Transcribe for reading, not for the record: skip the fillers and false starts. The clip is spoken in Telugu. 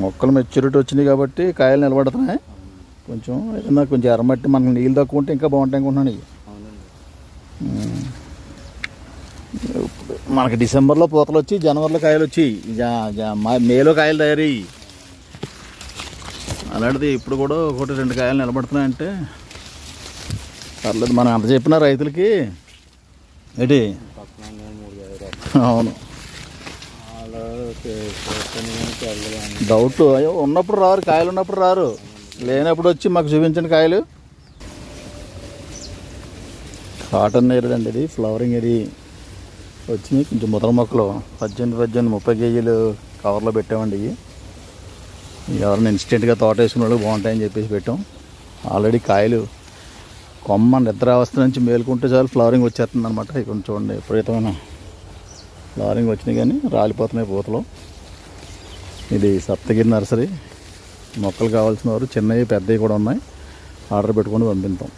మొక్కలు మెచ్యూరిటీ వచ్చినాయి కాబట్టి కాయలు నిలబడుతున్నాయి. కొంచెం ఏదన్నా కొంచెం ఎర్రమట్టి మనకు నీళ్ళు తక్కువ ఉంటే ఇంకా బాగుంటాయి అనుకుంటున్నాను. ఇవి ఇప్పుడు మనకి డిసెంబర్లో పూతలు వచ్చి జనవరిలో కాయలు వచ్చి మేలో కాయలు తయారయ్యి, అలాంటిది ఇప్పుడు కూడా 1-2 కాయలు నిలబడుతున్నాయంటే పర్లేదు. మనం ఎంత చెప్పినా రైతులకి ఏంటి. అవును, డౌట్. అయ్యో ఉన్నప్పుడు రారు, కాయలు ఉన్నప్పుడు రారు, లేనప్పుడు వచ్చి మాకు చూపించండి కాయలు. కాటన్ నేరేడు ఇది ఫ్లవరింగ్. ఇది వచ్చినాయి కొంచెం ముదర మొక్కలు 18-30 కేజీలు కవర్లో పెట్టామండి. ఇవి ఎవరైనా ఇన్స్టెంట్గా తోట వేసుకునే వాళ్ళు బాగుంటాయని చెప్పేసి పెట్టాం. ఆల్రెడీ కాయలు కొమ్మ నిద్రావస్థ నుంచి మేలుకుంటే చాలు ఫ్లవరింగ్ వచ్చేస్తుంది అనమాట. ఇక్కడ చూడండి విపరీతమైన ఫ్లవరింగ్ వచ్చినాయి కానీ రాలిపోతున్నాయి పూతలు. ఇది సప్తగిరి నర్సరీ. మొక్కలు కావాల్సిన వారు చిన్నవి పెద్దవి కూడా ఉన్నాయి, ఆర్డర్ పెట్టుకొని పంపిస్తాం.